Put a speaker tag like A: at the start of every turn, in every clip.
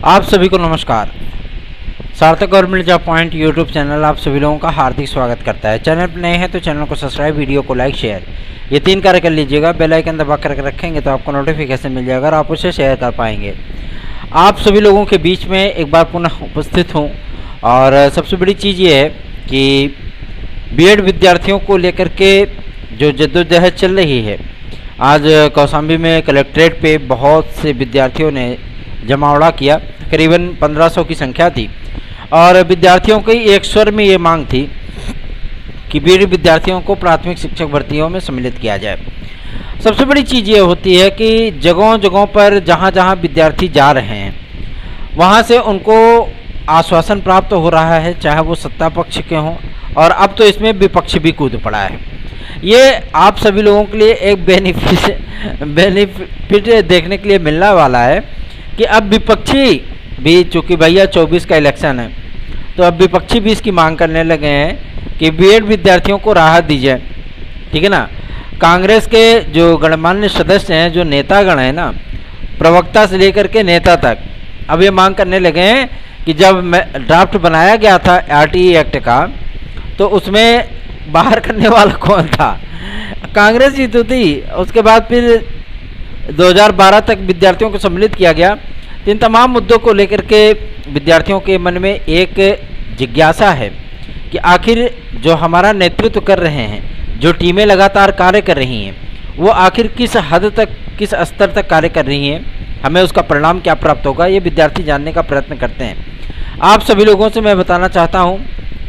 A: आप सभी को नमस्कार। सार्थक government job point YouTube channel आप सभी लोगों का हार्दिक स्वागत करता है। चैनल पर नए हैं तो चैनल को सब्सक्राइब, वीडियो को लाइक, शेयर ये 3 कार्य कर लीजिएगा। बेल आइकन दबा कर रखेंगे तो आपको नोटिफिकेशन मिल जाएगा और आप उसे शेयर कर पाएंगे। आप सभी लोगों के बीच में एक बार पुनः उपस्थित हूँ और सबसे बड़ी चीज़ ये है कि बीएड विद्यार्थियों को लेकर के जो जद्दोजहद चल रही है, आज कौशाम्बी में कलेक्ट्रेट पे बहुत से विद्यार्थियों ने जमावड़ा किया। करीबन 1500 की संख्या थी और विद्यार्थियों की एक स्वर में ये मांग थी कि बीएड विद्यार्थियों को प्राथमिक शिक्षक भर्तियों में सम्मिलित किया जाए। सबसे बड़ी चीज़ ये होती है कि जगहों जगहों पर जहाँ जहाँ विद्यार्थी जा रहे हैं वहाँ से उनको आश्वासन प्राप्त हो रहा है, चाहे वो सत्ता पक्ष के हों और अब तो इसमें विपक्ष भी कूद पड़ा है। ये आप सभी लोगों के लिए एक बेनिफिट देखने के लिए मिलने वाला है कि अब विपक्षी भी, चूँकि भैया 24 का इलेक्शन है, तो अब विपक्षी भी इसकी मांग करने लगे हैं कि बीएड विद्यार्थियों को राहत दी जाए। ठीक है ना। कांग्रेस के जो गणमान्य सदस्य हैं, जो नेतागण हैं ना, प्रवक्ता से लेकर के नेता तक, अब ये मांग करने लगे हैं कि जब ड्राफ्ट बनाया गया था आरटीई एक्ट का, तो उसमें बाहर करने वाला कौन था? कांग्रेस ही तो थी। उसके बाद फिर 2012 तक विद्यार्थियों को सम्मिलित किया गया। इन तमाम मुद्दों को लेकर के विद्यार्थियों के मन में एक जिज्ञासा है कि आखिर जो हमारा नेतृत्व कर रहे हैं, जो टीमें लगातार कार्य कर रही हैं, वो आखिर किस हद तक, किस स्तर तक कार्य कर रही हैं, हमें उसका परिणाम क्या प्राप्त होगा, ये विद्यार्थी जानने का प्रयत्न करते हैं। आप सभी लोगों से मैं बताना चाहता हूँ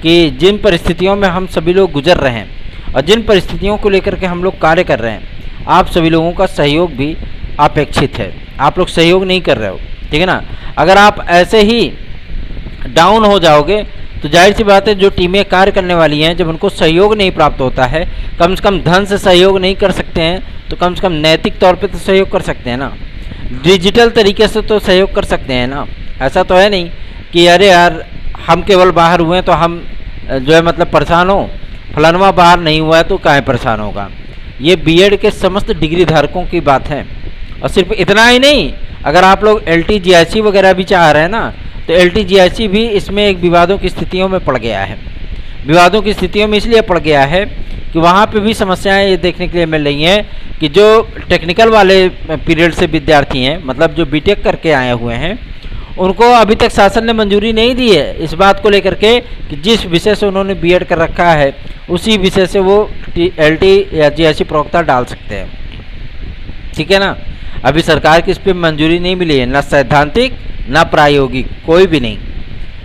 A: कि जिन परिस्थितियों में हम सभी लोग गुजर रहे हैं और जिन परिस्थितियों को लेकर के हम लोग कार्य कर रहे हैं, आप सभी लोगों का सहयोग भी अपेक्षित है। आप लोग सहयोग नहीं कर रहे हो, ठीक है ना। अगर आप ऐसे ही डाउन हो जाओगे तो जाहिर सी बात है, जो टीमें कार्य करने वाली हैं, जब उनको सहयोग नहीं प्राप्त होता है, कम से कम धन से सहयोग नहीं कर सकते हैं तो कम से कम नैतिक तौर पे तो सहयोग कर सकते हैं ना, डिजिटल तरीके से तो सहयोग कर सकते हैं ना। ऐसा तो है नहीं कि अरे यार हम केवल बाहर हुए हैं तो हम जो है मतलब परेशान हो, फलानवा बाहर नहीं हुआ है तो काहे परेशान होगा। ये बीएड के समस्त डिग्री धारकों की बात है। और सिर्फ इतना ही नहीं, अगर आप लोग LTGIC वगैरह भी चाह रहे हैं ना, तो LTGIC भी इसमें एक विवादों की स्थितियों में पड़ गया है। विवादों की स्थितियों में इसलिए पड़ गया है कि वहाँ पे भी समस्याएं ये देखने के लिए मिल रही हैं कि जो टेक्निकल वाले पीरियड से विद्यार्थी हैं, मतलब जो बीटेक करके आए हुए हैं, उनको अभी तक शासन ने मंजूरी नहीं दी है इस बात को लेकर के कि जिस विषय से उन्होंने बीएड कर रखा है उसी विषय से वो LTGIC प्रवक्ता डाल सकते हैं। ठीक है ना। अभी सरकार की इस पर मंजूरी नहीं मिली है, ना सैद्धांतिक ना प्रायोगिक, कोई भी नहीं।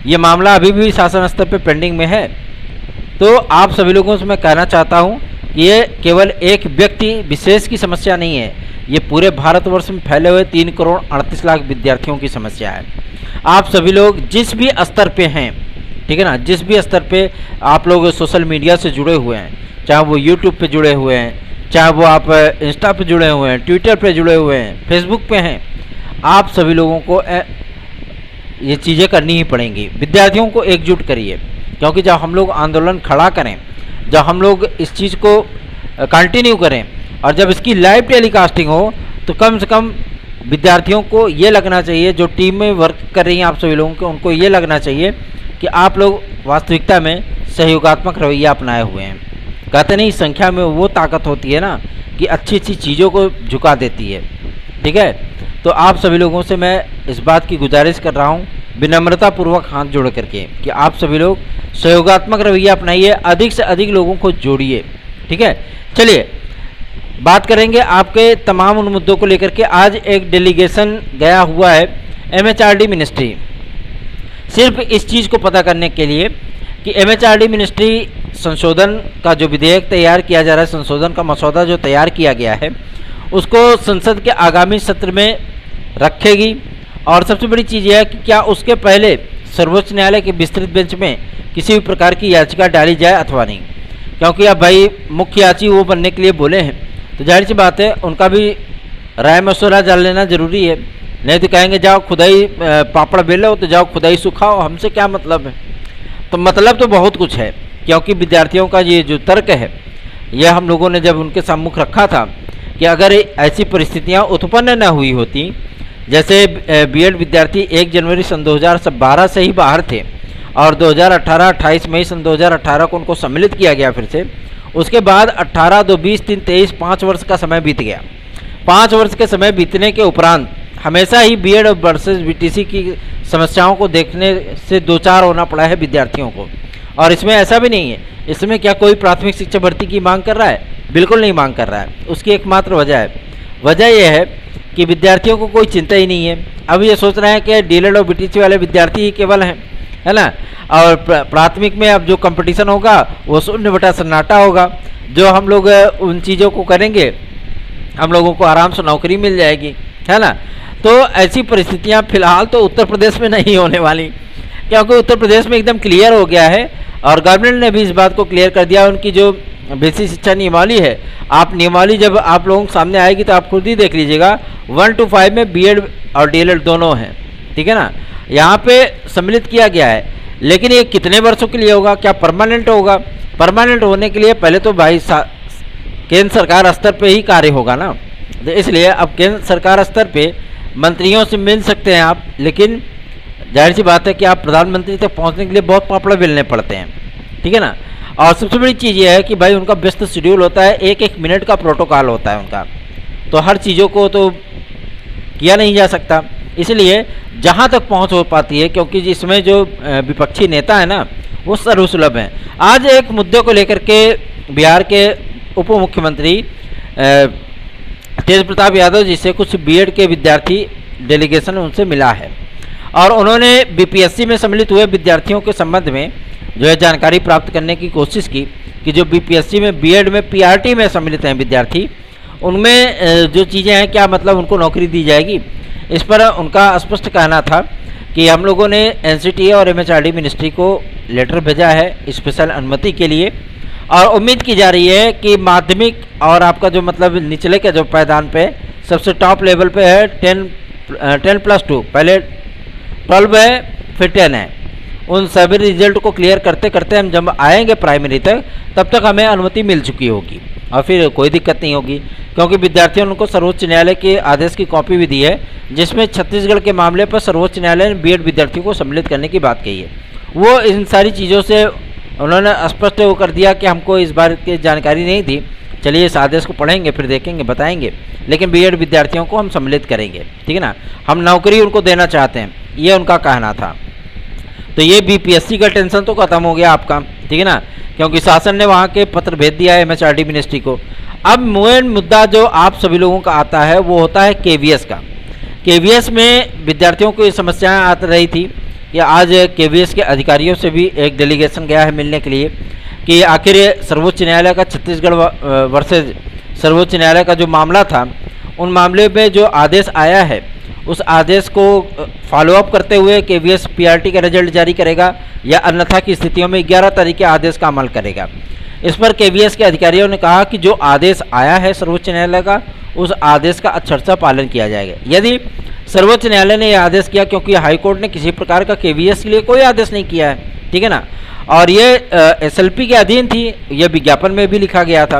A: ये मामला अभी भी शासन स्तर पे पेंडिंग में है। तो आप सभी लोगों से मैं कहना चाहता हूँ कि ये केवल एक व्यक्ति विशेष की समस्या नहीं है, ये पूरे भारतवर्ष में फैले हुए 3 करोड़ 38 लाख विद्यार्थियों की समस्या है। आप सभी लोग जिस भी स्तर पे हैं, ठीक है ना, जिस भी स्तर पे आप लोग सोशल मीडिया से जुड़े हुए हैं, चाहे वो यूट्यूब पे जुड़े हुए हैं, चाहे वो आप इंस्टा पे जुड़े हुए हैं, ट्विटर पे जुड़े हुए हैं, फेसबुक पे हैं, आप सभी लोगों को ये चीज़ें करनी ही पड़ेंगी। विद्यार्थियों को एकजुट करिए, क्योंकि जब हम लोग आंदोलन खड़ा करें, जब हम लोग इस चीज़ को कंटिन्यू करें और जब इसकी लाइव टेलीकास्टिंग हो, तो कम से कम विद्यार्थियों को ये लगना चाहिए, जो टीम में वर्क कर रही हैं आप सभी लोगों को, उनको ये लगना चाहिए कि आप लोग वास्तविकता में सहयोगात्मक रवैया अपनाए हुए हैं। कहते नहीं, संख्या में वो ताकत होती है ना कि अच्छी अच्छी चीज़ों को झुका देती है। ठीक है। तो आप सभी लोगों से मैं इस बात की गुजारिश कर रहा हूँ विनम्रतापूर्वक हाथ जोड़ करके कि आप सभी लोग सहयोगात्मक रवैया अपनाइए, अधिक से अधिक लोगों को जोड़िए। ठीक है। चलिए बात करेंगे आपके तमाम उन मुद्दों को लेकर के। आज एक डेलीगेशन गया हुआ है MHRD मिनिस्ट्री, सिर्फ इस चीज़ को पता करने के लिए कि MHRD मिनिस्ट्री संशोधन का जो विधेयक तैयार किया जा रहा है, संशोधन का मसौदा जो तैयार किया गया है, उसको संसद के आगामी सत्र में रखेगी। और सबसे बड़ी चीज़ यह है कि क्या उसके पहले सर्वोच्च न्यायालय के विस्तृत बेंच में किसी भी प्रकार की याचिका डाली जाए अथवा नहीं, क्योंकि अब भाई मुख्य याची वो बनने के लिए बोले हैं, तो जाहिर सी बात है उनका भी राय मशवरा जान लेना जरूरी है। नहीं तो कहेंगे जाओ खुदाई पापड़ बेलो, तो जाओ खुदाई सुखाओ, हमसे क्या मतलब है। तो मतलब तो बहुत कुछ है, क्योंकि विद्यार्थियों का ये जो तर्क है, यह हम लोगों ने जब उनके सम्मुख रखा था कि अगर ऐसी परिस्थितियां उत्पन्न न हुई होती जैसे बीएड विद्यार्थी 1 जनवरी सन 2012 से ही बाहर थे और 2018 28 मई सन 2018 को उनको सम्मिलित किया गया फिर से। उसके बाद 18, 2, 20, 3, 23 5 वर्ष का समय बीत गया। 5 वर्ष के समय बीतने के उपरांत हमेशा ही बीएड वर्सेस बीटीसी की समस्याओं को देखने से दो चार होना पड़ा है विद्यार्थियों को। और इसमें ऐसा भी नहीं है, इसमें क्या कोई प्राथमिक शिक्षा भर्ती की मांग कर रहा है? बिल्कुल नहीं मांग कर रहा है। उसकी एकमात्र वजह यह है कि विद्यार्थियों को कोई चिंता ही नहीं है। अब ये सोच रहे हैं कि डीएलएड और बीटीसी वाले विद्यार्थी ही केवल हैं, है ना। और प्राथमिक में अब जो कंपटीशन होगा वो शून्य बटा सन्नाटा होगा। जो हम लोग उन चीज़ों को करेंगे, हम लोगों को आराम से नौकरी मिल जाएगी, है ना। तो ऐसी परिस्थितियां फिलहाल तो उत्तर प्रदेश में नहीं होने वाली, क्योंकि उत्तर प्रदेश में एकदम क्लियर हो गया है और गवर्नमेंट ने भी इस बात को क्लियर कर दिया। उनकी जो बेसिक शिक्षा नियमावली है, आप नियमावली जब आप लोगों के सामने आएगी तो आप खुद ही देख लीजिएगा। 1 to 5 में बीएड और डीएलएड दोनों हैं, ठीक है ना। यहाँ पे सम्मिलित किया गया है, लेकिन ये कितने वर्षों के लिए होगा? क्या परमानेंट होगा? परमानेंट होने के लिए पहले तो भाई केंद्र सरकार स्तर पे ही कार्य होगा ना। तो इसलिए अब केंद्र सरकार स्तर पे मंत्रियों से मिल सकते हैं आप, लेकिन जाहिर सी बात है कि आप प्रधानमंत्री तक पहुंचने के लिए बहुत पापड़ बेलने पड़ते हैं, ठीक है ना। और सबसे बड़ी चीज़ ये है कि भाई उनका व्यस्त शेड्यूल होता है, एक एक मिनट का प्रोटोकॉल होता है उनका, तो हर चीज़ों को तो किया नहीं जा सकता। इसलिए जहाँ तक पहुँच हो पाती है, क्योंकि इसमें जो विपक्षी नेता है ना वो सर्वसुलभ हैं। आज एक मुद्दे को लेकर के बिहार के उप मुख्यमंत्री तेज प्रताप यादव जी से कुछ बीएड के विद्यार्थी डेलीगेशन उनसे मिला है और उन्होंने बीपीएससी में सम्मिलित हुए विद्यार्थियों के संबंध में जो है जानकारी प्राप्त करने की कोशिश की कि जो बीपीएससी में बीएड में पीआरटी में सम्मिलित हैं विद्यार्थी, उनमें जो चीज़ें हैं क्या मतलब उनको नौकरी दी जाएगी। इस पर उनका स्पष्ट कहना था कि हम लोगों ने एनसीटीए और एमएचआरडी मिनिस्ट्री को लेटर भेजा है स्पेशल अनुमति के लिए और उम्मीद की जा रही है कि माध्यमिक और आपका जो मतलब निचले के जो पायदान पे सबसे टॉप लेवल पे है 10+2, पहले 12 है फिर 10 है, उन सभी रिजल्ट को क्लियर करते करते हम जब आएंगे प्राइमरी तक तब तक हमें अनुमति मिल चुकी होगी और फिर कोई दिक्कत नहीं होगी, क्योंकि विद्यार्थियों ने उनको सर्वोच्च न्यायालय के आदेश की कॉपी भी दी है जिसमें छत्तीसगढ़ के मामले पर सर्वोच्च न्यायालय ने बीएड विद्यार्थियों को सम्मिलित करने की बात कही है। वो इन सारी चीज़ों से उन्होंने स्पष्ट वो कर दिया कि हमको इस बार की जानकारी नहीं थी, चलिए इस आदेश को पढ़ेंगे फिर देखेंगे बताएंगे, लेकिन बीएड विद्यार्थियों को हम सम्मिलित करेंगे, ठीक है ना, हम नौकरी उनको देना चाहते हैं, ये उनका कहना था। तो ये बीपीएससी का टेंशन तो खत्म हो गया आपका, ठीक है ना, क्योंकि शासन ने वहाँ के पत्र भेज दिया है एमएचआरडी मिनिस्ट्री को। अब मेन मुद्दा जो आप सभी लोगों का आता है वो होता है केवीएस का। केवीएस में विद्यार्थियों को ये समस्याएं आ रही थी कि आज केवीएस के अधिकारियों से भी एक डेलीगेशन गया है मिलने के लिए कि आखिर सर्वोच्च न्यायालय का छत्तीसगढ़ वर्सेज सर्वोच्च न्यायालय का जो मामला था, उन मामले में जो आदेश आया है उस आदेश को फॉलोअप करते हुए केवीएस पीआरटी का रिजल्ट जारी करेगा या अन्यथा की स्थितियों में 11 तारीख के आदेश का अमल करेगा। इस पर केवीएस के अधिकारियों ने कहा कि जो आदेश आया है सर्वोच्च न्यायालय का उस आदेश का अक्षरशः पालन किया जाएगा। यदि सर्वोच्च न्यायालय ने यह आदेश किया, क्योंकि हाईकोर्ट ने किसी प्रकार का केवीएस के लिए कोई आदेश नहीं किया है, ठीक है ना, और ये एसएलपी के अधीन थी, यह विज्ञापन में भी लिखा गया था,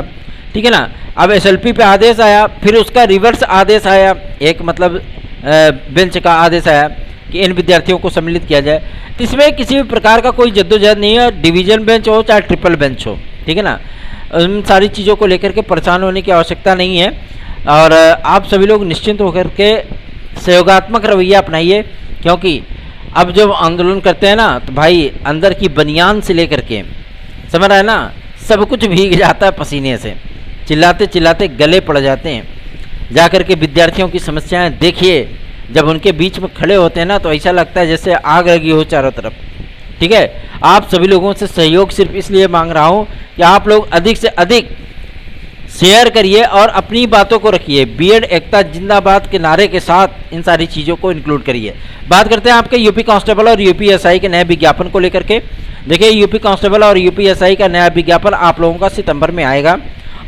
A: ठीक है ना। अब एसएलपी पे आदेश आया, फिर उसका रिवर्स आदेश आया, एक मतलब बेंच का आदेश आया कि इन विद्यार्थियों को सम्मिलित किया जाए। तो इसमें किसी भी प्रकार का कोई जद्दोजहद नहीं है, डिवीजन बेंच हो चाहे ट्रिपल बेंच हो, ठीक है ना, उन सारी चीज़ों को लेकर के परेशान होने की आवश्यकता नहीं है और आप सभी लोग निश्चिंत होकर के सहयोगात्मक रवैया अपनाइए, क्योंकि अब जब आंदोलन करते हैं ना तो भाई अंदर की बनियान से लेकर के समझ रहा है ना, सब कुछ भीग जाता है पसीने से, चिल्लाते चिल्लाते गले पड़ जाते हैं। जाकर के विद्यार्थियों की समस्याएं देखिए, जब उनके बीच में खड़े होते हैं ना तो ऐसा लगता है जैसे आग लगी हो चारों तरफ, ठीक है। आप सभी लोगों से सहयोग सिर्फ इसलिए मांग रहा हूं कि आप लोग अधिक से अधिक शेयर करिए और अपनी बातों को रखिए। बीएड एकता जिंदाबाद के नारे के साथ इन सारी चीज़ों को इंक्लूड करिए। बात करते हैं आपके यूपी कांस्टेबल और यूपीएसआई के नए विज्ञापन को लेकर के। देखिए, यूपी कांस्टेबल और यूपीएसआई का नया विज्ञापन आप लोगों का सितंबर में आएगा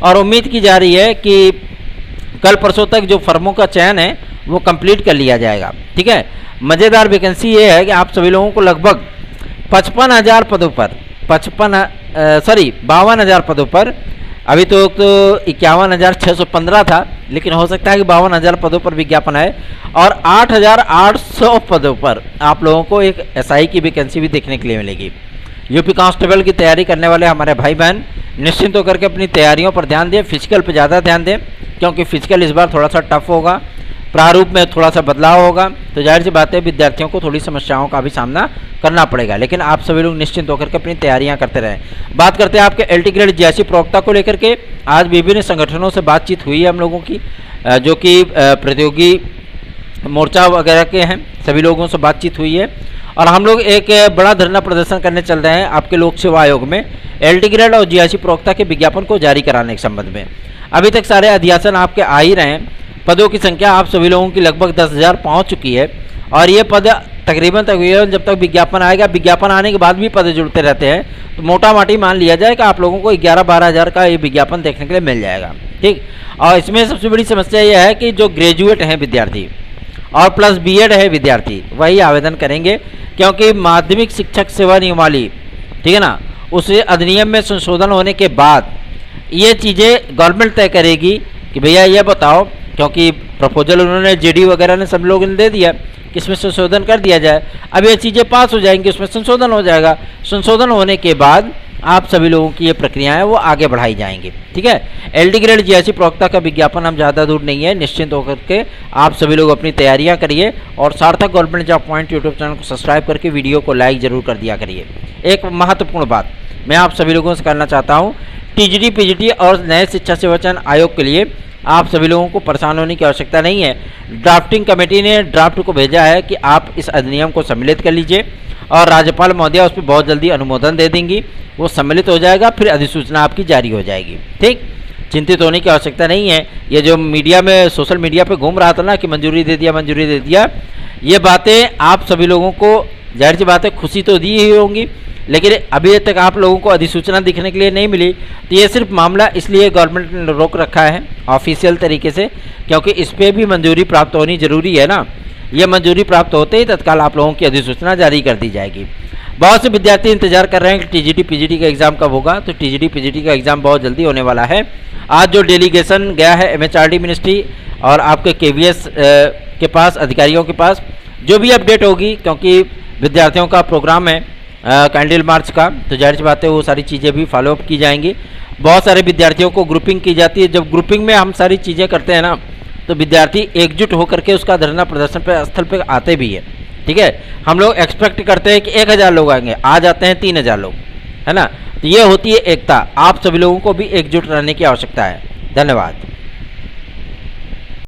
A: और उम्मीद की जा रही है कि कल परसों तक जो फर्मों का चयन है वो कंप्लीट कर लिया जाएगा, ठीक है। मज़ेदार वैकेंसी ये है कि आप सभी लोगों को लगभग 55,000 पदों पर 52,000 पदों पर, अभी तो 51,615 था, लेकिन हो सकता है कि 52,000 पदों पर विज्ञापन आए और 8,800 पदों पर आप लोगों को एक एसआई की वैकेंसी भी देखने के लिए मिलेगी। यूपी कांस्टेबल की तैयारी करने वाले हमारे भाई बहन निश्चिंत होकर के अपनी तैयारियों पर ध्यान दें, फिजिकल पर ज़्यादा ध्यान दें, क्योंकि फिजिकल इस बार थोड़ा सा टफ होगा, प्रारूप में थोड़ा सा बदलाव होगा, तो जाहिर सी बात है विद्यार्थियों को थोड़ी समस्याओं का भी सामना करना पड़ेगा। लेकिन आप सभी लोग निश्चिंत होकर के अपनी तैयारियां करते रहें। बात करते हैं आपके एलटी ग्रेड जीआईसी प्रवक्ता को लेकर के। आज विभिन्न संगठनों से बातचीत हुई है हम लोगों की, जो कि प्रतियोगी मोर्चा वगैरह के हैं, सभी लोगों से बातचीत हुई है और हम लोग एक बड़ा धरना प्रदर्शन करने चल रहे हैं आपके लोक सेवा आयोग में एलटी ग्रेड और जीआईसी प्रवक्ता के विज्ञापन को जारी कराने के संबंध में। अभी तक सारे अध्यासन आपके आ ही रहे हैं। पदों की संख्या आप सभी लोगों की लगभग 10,000 पहुँच चुकी है और ये पद तकरीबन जब तक विज्ञापन आएगा, विज्ञापन आने के बाद भी पद जुड़ते रहते हैं, तो मोटा माटी मान लिया जाए कि आप लोगों को 11-12 हज़ार का ये विज्ञापन देखने के लिए मिल जाएगा। ठीक, और इसमें सबसे बड़ी समस्या यह है कि जो ग्रेजुएट हैं विद्यार्थी और प्लस बीएड है विद्यार्थी, वही आवेदन करेंगे, क्योंकि माध्यमिक शिक्षक सेवा नियमावली, ठीक है ना, उस अधिनियम में संशोधन होने के बाद ये चीज़ें गवर्नमेंट तय करेगी कि भैया ये बताओ, क्योंकि प्रपोजल उन्होंने जेडी वगैरह ने सब लोगों ने दे दिया कि इसमें संशोधन कर दिया जाए। अब ये चीज़ें पास हो जाएंगी, उसमें संशोधन हो जाएगा, संशोधन होने के बाद आप सभी लोगों की ये प्रक्रियाएं वो आगे बढ़ाई जाएंगी। ठीक है, एलटी ग्रेड जीआईसी प्रवक्ता का विज्ञापन हम ज़्यादा दूर नहीं है, निश्चिंत होकर के आप सभी लोग अपनी तैयारियां करिए और सार्थक government job point YouTube channel को सब्सक्राइब करके वीडियो को लाइक जरूर कर दिया करिए। एक महत्वपूर्ण बात मैं आप सभी लोगों से करना चाहता हूँ, टीजीटी पीजीटी और नए शिक्षा सेवा चयन आयोग के लिए आप सभी लोगों को परेशान होने की आवश्यकता नहीं है। ड्राफ्टिंग कमेटी ने ड्राफ्ट को भेजा है कि आप इस अधिनियम को सम्मिलित कर लीजिए और राज्यपाल महोदया उस पर बहुत जल्दी अनुमोदन दे देंगी, वो सम्मिलित हो जाएगा, फिर अधिसूचना आपकी जारी हो जाएगी। ठीक, चिंतित होने की आवश्यकता नहीं है। ये जो मीडिया में सोशल मीडिया पे घूम रहा था ना कि मंजूरी दे दिया, मंजूरी दे दिया, ये बातें आप सभी लोगों को जाहिर सी बात है खुशी तो दी ही होंगी, लेकिन अभी तक आप लोगों को अधिसूचना दिखने के लिए नहीं मिली। तो ये सिर्फ मामला इसलिए गवर्नमेंट ने रोक रखा है ऑफिशियल तरीके से, क्योंकि इस पर भी मंजूरी प्राप्त होनी जरूरी है ना। ये मंजूरी प्राप्त होते ही तत्काल आप लोगों की अधिसूचना जारी कर दी जाएगी। बहुत से विद्यार्थी इंतजार कर रहे हैं कि टीजीटी पीजीटी का एग्ज़ाम कब होगा, तो टीजीटी पीजीटी का एग्ज़ाम बहुत जल्दी होने वाला है। आज जो डेलीगेशन गया है एमएचआरडी मिनिस्ट्री और आपके केवीएस के पास, अधिकारियों के पास, जो भी अपडेट होगी, क्योंकि विद्यार्थियों का प्रोग्राम है कैंडल मार्च का, तो जाहिर सी बात है वो सारी चीज़ें भी फॉलोअप की जाएंगी। बहुत सारे विद्यार्थियों को ग्रुपिंग की जाती है, जब ग्रुपिंग में हम सारी चीज़ें करते हैं ना, तो विद्यार्थी एकजुट होकर के उसका धरना प्रदर्शन पे स्थल पे आते भी है। ठीक है, हम लोग एक्सपेक्ट करते हैं कि 1,000 लोग आएंगे, आ जाते हैं 3,000 लोग, है ना। तो ये होती है एकता। आप सभी लोगों को भी एकजुट रहने की आवश्यकता है। धन्यवाद।